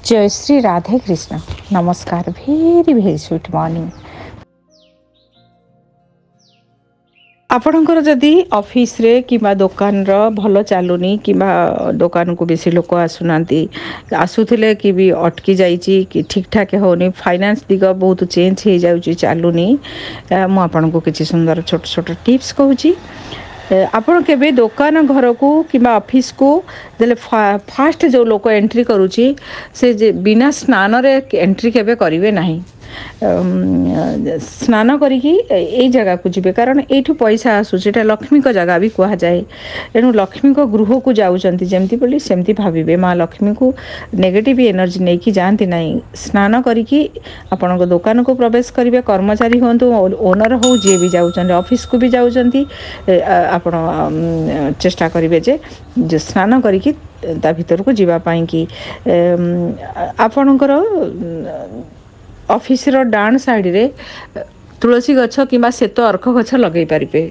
जय श्री राधे कृष्ण। नमस्कार। भेरी भेरी sweet morning. आपणकर जदि ऑफिस रे किंबा दुकान भल चलुनी किंबा दुकान को बेसी लोक आसुना आसुले कि भी अटकी जाइए कि ठीक ठाक होनी फाइनेंस दिग बहुत चेंज हो जाऊँगी चलुनी मुझे किसी सुंदर छोट छोट टिप्स कहूँ आपण केबे दुकान घर को किंबा ऑफिस को जले फास्ट जो लोक एंट्री करुच्ची से बिना स्नान रे एंट्री केबे करिवे नहीं। स्नान करी जगह को जीवे कारण ये पैसा आसूटा लक्ष्मी को जगह भी कह जाए एणु लक्ष्मी को गृह को जाऊँगी जमती बोली सेमती भावे माँ लक्ष्मी को नेगेटिव एनर्जी नहीं कि जाती ना स्नान करी आपण दुकान को प्रवेश करेंगे कर्मचारी हूँ ओनर हो जी भी जाऊँ ऑफिस को भी जाऊँगी आपण चेष्टा करेंगे जे स्नान करी ता भीतर को जीवापाई कि आपणकर ऑफिस रो डाण साइड रे तुलसी गछ किंबा सेतो अर्क गछ लगे पारिबे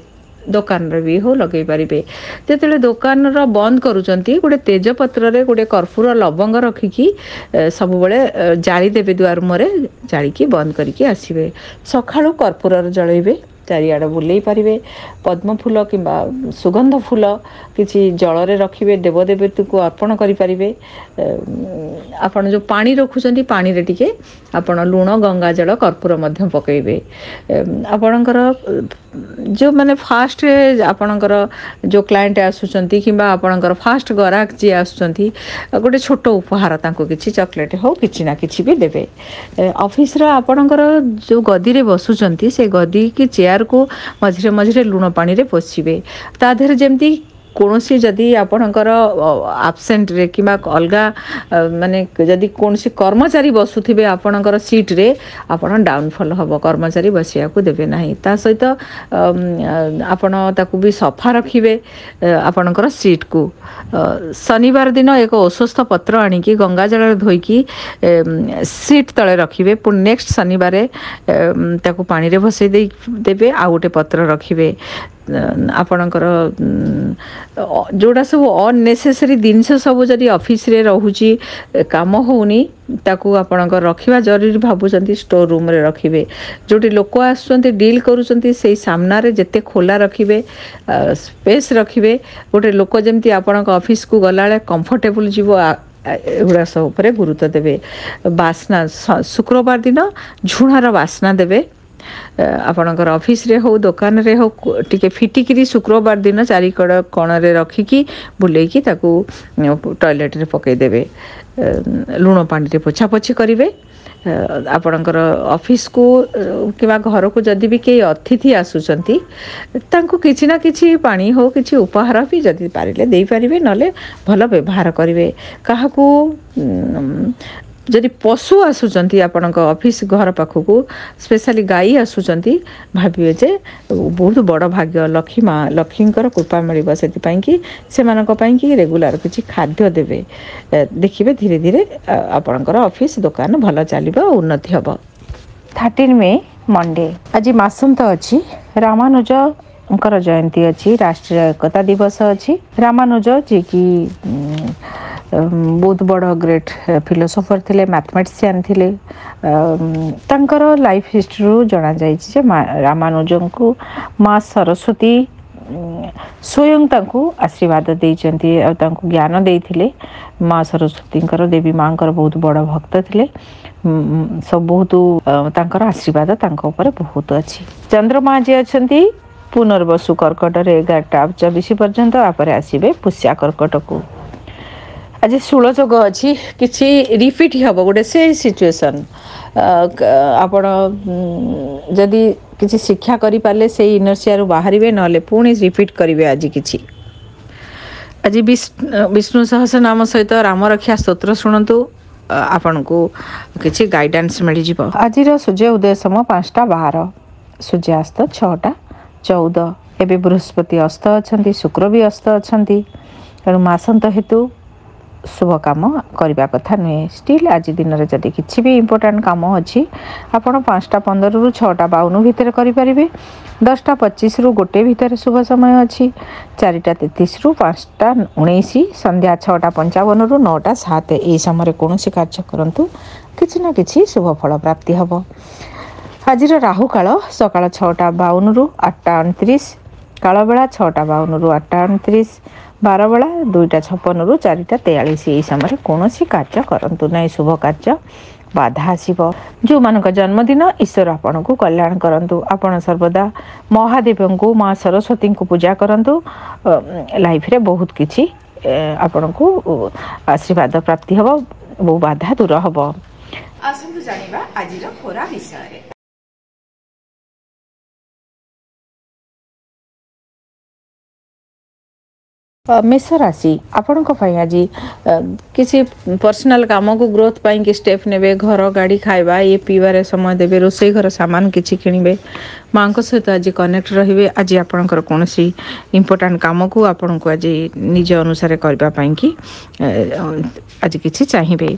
दुकान रे भी हो लगे पारिबे जेतेले दुकान रो बंद करूचंती गोटे तेजपत्र रे गोटे कर्पूर लवंग रखिकी सब बेले जाली देबे दुआर मुरे जाली की बंद करिके आसीबे सखाळु कर्पूर जळैबे चारिआड़ बुले पारे पद्म फूल कि सुगंध फूल किसी जल रखिए देवदेवती को अर्पण करें आपड़ जो पानी रखुच्च पानी रे टिके आपण लुण गंगा जल कर्पूर मध्य पकेबे आपणकर जो माने फास्ट आपणकर जो क्लाएंट आसुचंती किंबा आपणकर फास्ट ग्राहक जी आसुचंती गोटे छोट उपहार तांको किछि चॉकलेट हो किछि ना किछि भी देबे ऑफिस रा आपणकर जो गदी रे बसुचंती से गदी की चेयर को मझिरे मझिरे लुण पानी रे पोछिबे ता देहरे जेमती कौनसी जदि आपणकर आबसेंट रे किंबा अलगा माने जदि कौनसी कर्मचारी बसुथिबे आपणकर सीट रे आपण डाउनफॉल हबो कर्मचारी बसिया को देबे नाही ता सहित आपण ताकू भी सफा रखिबे आपणकर सीट को शनिवार दिन एक अस्वस्थ पत्र आनी कि गंगा जल धोईकी सीट तले रखिबे पुण नेक्स्ट शनिवार ताकू पानी रे भसई दे देबे आ गोटे पत्र रखिबे आपणकर जोड़ा सब अननेसेसरी जिनस सब जदि ऑफिस रे रहूची काम होनी ताकू आपणकर रखिबा जरूरी भाबुचंती स्टोर रूम रे रखिबे जोटी लोक आसुचंती डील करूचंती सेही सामना रे जते खोला रखिबे स्पेस रखिबे गोटे लोक जेमती आपणक ऑफिस को गलाळे कंफर्टेबल जीवो एगुड़ा सब उपरे गुरुत्व देबे बासना शुक्रवार दिन झुणार बासना देबे आपणकर ऑफिस रे हो दुकान रे हो टिके फिटिकी शुक्रवार दिन चारिकड़ कण रे रखिकी बुलेकी ताकू टॉयलेट रे पकई देबे लुण पानी रे पोछा पोछी करिवे आपणकर ऑफिस को किंबा घर को जदि भी कई अतिथि आसुचंती तांको किछि ना किछि पानी हो किछि उपहार भी जदि पारिले देई पारिबे नले भल व्यवहार करिवे काहाकू जदि पशु आसुचंती आपणक ऑफिस घर पाखकू स्पेशली गाई आसुचंती भाबिए जे बहुत बड़ भाग्य लक्ष्मीकर कृपा मिलिबा सेति कि सेमानक पई कि रेगुलर किछि खाद्य देबे देखिबे धीरे धीरे आपणकर ऑफिस दुकान भल चलिबा उन्नति हबो। 13 मे मंडे आज मासंत अछि रामानुजंकर जयंती अछि राष्ट्रीय एकता दिवस अछि रामानुज जे कि बहुत बड़ ग्रेट फिलोसोफर थिले मैथमेटिशियन थिले तांकर लाइफ हिस्ट्री जाना जाइए रामानुजन को माँ सरस्वती स्वयं तांको आशीर्वाद देइचंती और तांको ज्ञान देइथिले माँ सरस्वती देवी माँ बहुत बड़ भक्त थिले सब बहुत तांकर आशीर्वाद तांको ऊपर बहुत अच्छी चंद्रमा जी अछंती पुनर्वसु कर्कट रे 11:24 पर्यंत आपरे आसीबे पुष्या कर्कट को आज षोल जोग अच्छी किसी रिपीट हम गोटे से सिचुएसन आपण जदि किसी शिक्षा करि पाले से इनर्सिया रु बाहरिबे नले पुणी रिपीट करिवे आज किछि आज विष्णु सहस्रनाम सहित राम रक्षा स्तोत्र शुणु आपण को किछि गाइडेंस मिल जिवो। आज सूर्य उदय समय 5:12 सूर्यास्त 6:14 एबे बृहस्पति अस्त अछंती शुक्र भी अस्त अछंती तेणु मासंत हेतु शुभ काम करने कथा नुहे स्टिल आज दिन में जदि किसी भी इम्पोर्टाट कम अच्छी आपड़ 5:15 ରୁ 6:52 भितर करें 10:25 ରୁ 1 भितर शुभ समय अच्छी 4:33 ରୁ 5:19 संध्या 6:55 ରୁ 9:07 यही समय कौन कार्य करूँ कि ना कि शुभ फल प्राप्ति हम। आज राहु काल सकाल 6:52 ରୁ 8:29 काल बेला 6:52 ରୁ 8:29 बार बेला 2:56 ରୁ 4:43 यही समय कौन कार्य करूँ ना शुभ कार्य बाधा आसब। जो मान जन्मदिन ईश्वर आपण को कल्याण करंतु आपण सर्वदा महादेव को माँ सरस्वती को पूजा करंतु लाइफ रे बहुत किछि आपण को आशीर्वाद प्राप्ति हबो बहु बाधा दूर हबो। आसंतु जानिबा आजिर खोरा विषय रे। मेष राशि आपण आज किसी पर्सनल काम को ग्रोथ पाई कि स्टेप नेबे घर गाड़ी खाइबा ये पीबार समय देवे रोसई घर सामान किसी किणवे माँ सहित आज कनेक्ट रहिबे। आज आपणकर कौन इम्पोर्टाट काम को आपण को आज निज अनुसार करने कि आज किसी चाहिए।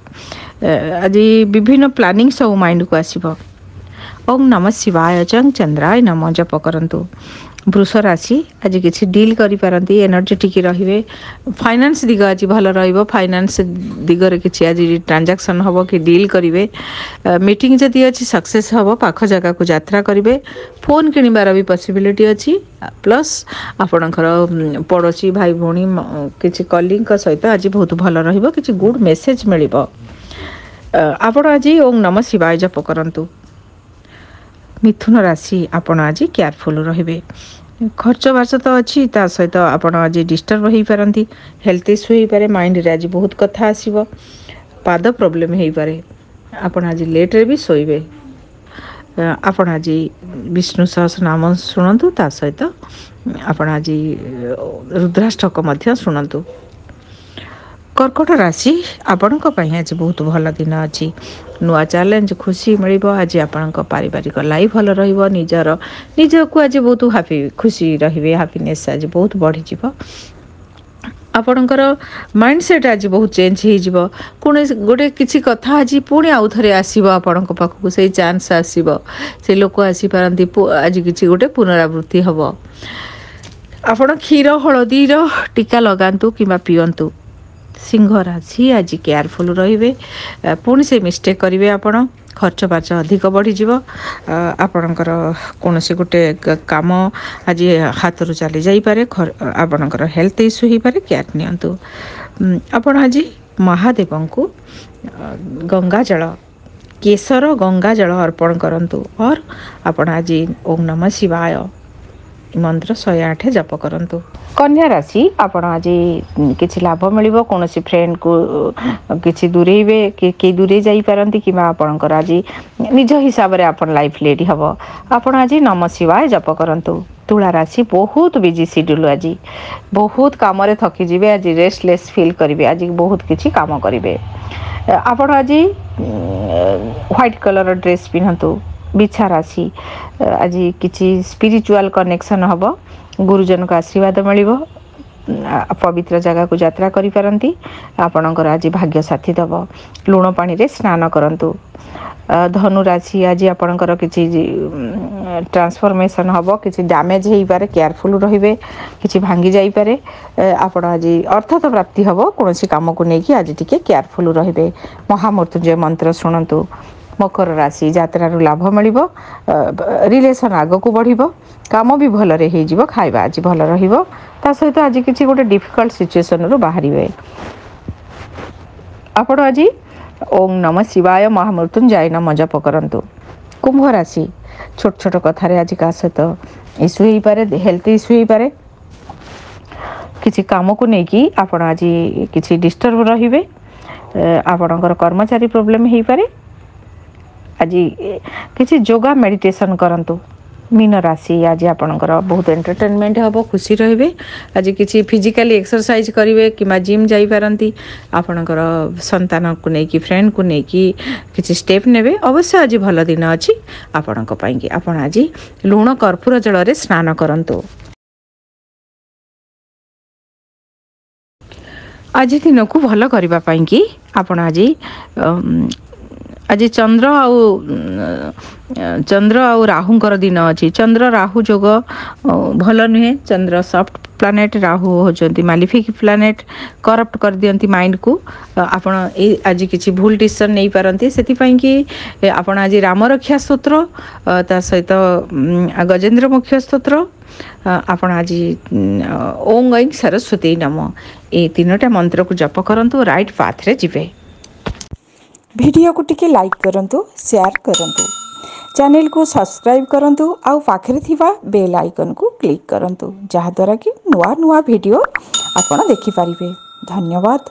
आज विभिन्न प्लानिंग सब माइंड को आसब। ओम नमः शिवाय चंग चंद्राय नमः जप करंतु। वृष राशि आज किसी डील करी एनर्जेटिक रहिबे। फाइनेंस दिग आज भल रहिबो। फाइनेंस दिगरे किसी आज ट्रांजैक्शन हबो कि डील करिवे। मीटिंग जदि अछि सक्सेस हबो। पाख जगह को यात्रा करिवे। फोन किनिबार भी पॉसिबिलिटी अछि। प्लस आपणकर पड़ोसी भाई भौणी किसी कलिंग सहित आज बहुत भल रहिबो। किसी गुड मेसेज मिलिबो। आपण आज ओम नमः शिवाय जप करंतु। मिथुन राशि आपण आज केयरफुल रहिबे। खर्च बार्च तो अच्छी ता सहित आपण आज डिस्टर्ब हो पारती। हेल्थ इश्यू हो पारे। माइंड रे आज बहुत कथा आसीबो। पाद प्रॉब्लम हो पारे। आपण आज लेट रे भी सोइबे। आपण आज विष्णु सहस्रनाम शुणु ता सहित आपण आज रुद्राष्टक मध्य शुणु। कर्कट राशि आपण आज बहुत भल दिन अच्छी। नुआ चैलेंज खुशी मिल। आज आपण पारिवारिक लाइफ भल रहिबो। निज को आज बहुत हैप्पी खुशी रहिबे। हैप्पीनेस आज बहुत बढ़ी जीवो। आपणकर माइंडसेट आज बहुत चेंज हो गोटे किसी कथा आज पुणी आउ थे आसो आपण पाखक से चांस आसो से लोक आसी पारती। आज किसी गोटे पुनरावृत्ति हम। आपण क्षीर हलदी टीका लगातु कि पीयंतु। सिंह राशि आज केयरफुल रहिबे। पुणी से मिस्टेक करिवे। आपण खर्च बार्च अधिक बढ़ी जीवो। आपणकर कौन से गोटे काम आज हाथ रू चली जाई पारे। आपणकर हेल्थ इश्यू हो पारे। केयर नियंतु। आपण आज महादेव को गंगा जल केसर गंगा जल अर्पण करंतु। और आपण आज ओम नमः शिवाय मंत्र 108 जप करंतु। कन्या राशि आपण आज किसी लाभ मिलिबो। कौन सी फ्रेंड को किसी दूरेबे कि दूरे जाई पारंती कि आपणकर आज निज हिसाब से आपण लाइफ लेडी हबो। आपण आज नमः शिवाय जप करंतु। तुला राशि बहुत बिजी शेड्यूल। आज बहुत काम रे थकी जिवे। आज रेस्टलेस फील करिवे। आज बहुत किछि काम करिवे। आपण आज व्हाइट कलर ड्रेस पिनहतु। बिछा राशि आज किसी स्पिरिचुअल कनेक्शन हम। गुरुजन का आशीर्वाद मिलिबो। पवित्र जगह को यात्रा करि पारंती। आपणकर आज भाग्य साथी दब। लुण पानी रे स्नान करंतु। धनु राशि आज आपणकर किसी ट्रांसफॉर्मेशन हम। किसी डैमेज हो पारे। केयरफुल रहिबे। किसी भांगी जाई पारे। आपण आज अर्थ तो प्राप्ति हम। कौन सी काम को लेकिन आज टिके केयरफुल रहिबे। महामृत्युंजय मंत्र शुणतु। मकर राशि यात्रा लाभ मिलिबो। रिलेशन आग को बढ़िबो। काम भी भल रे हो। खाइबा आज भल रहिबो। ता सहित आज किसी गोटे डिफिकल्ट सिचुएशन रो बाहरिबे। आपण आज ओम नमः शिवाय महामृत्युंजय नमः जप करंतु। कुंभ राशि छोट छोट कथा रे आज का सहित इश्यू हो पारे। हेल्थ इश्यू हो पारे। किसी काम को लेकिन आपण आज किसी डिस्टर्ब रहिबे। आपणकर कर्मचारी प्रॉब्लम हो पारे। आज किसी योगा मेडिटेशन करंतु। मीन राशि आज आपणकर बहुत एंटरटेनमेंट हम। खुशी रहिबे। आज किसी फिजिकली एक्सरसाइज करिवे कि जिम जाई पारंती। आपणकर संतान को लेकिन फ्रेंड को लेकिन किसी स्टेप नेबे। अवश्य आज भल दिन अच्छी आपणक पई कि आपण आज लुण कर्पूर जल रे स्नान करंतु। ଆଜି ଦିନକୁ ଭଲ କରିବା ପାଇଁକି ଆପଣ ଆଜି ଚନ୍ଦ୍ର ଆଉ ରାହୁଙ୍କର ଦିନ ଅଛି। ଚନ୍ଦ୍ର ରାହୁ ଯୋଗ ଭଲ ନୁହେଁ। ଚନ୍ଦ୍ର ସଫ୍ଟ ପ୍ଲାନେଟ୍, ରାହୁ ହେଉଛନ୍ତି ମାଲିଫିକ୍ ପ୍ଲାନେଟ୍, କରପ୍ଟ କରିଦିଅନ୍ତି ମାଇଣ୍ଡକୁ। ଆପଣ ଆଜି କିଛି ଭୁଲ ଡିସିସନ୍ ନେଇପାରନ୍ତି। ସେଥିପାଇଁକି ଆପଣ ଆଜି ରାମରକ୍ଷା ସ୍ତୋତ୍ର, ତା ସହିତ ଗଜେନ୍ଦ୍ର ମୁଖ୍ୟ ସ୍ତୋତ୍ର, ଆପଣ ଆଜି ଓଂ ଐଂ ସରସ୍ୱତୀ ନମ, এই ତିନୋଟା ମନ୍ତ୍ରକୁ ଜପ କରନ୍ତୁ, ରାଇଟ୍ ପାଥରେ ଯିବେ। ଭିଡ଼ିଓକୁ ଟିକେ ଲାଇକ୍ କରନ୍ତୁ, ସେୟାର କରନ୍ତୁ, ଚ୍ୟାନେଲକୁ ସବସ୍କ୍ରାଇବ୍ କରନ୍ତୁ ଆଉ ପାଖରେ ଥିବା ବେଲ୍ ଆଇକନ୍କୁ କ୍ଲିକ୍ କରନ୍ତୁ, ଯାହାଦ୍ୱାରା କି ନୂଆ ନୂଆ ଭିଡ଼ିଓ ଆପଣ ଦେଖିପାରିବେ। ଧନ୍ୟବାଦ।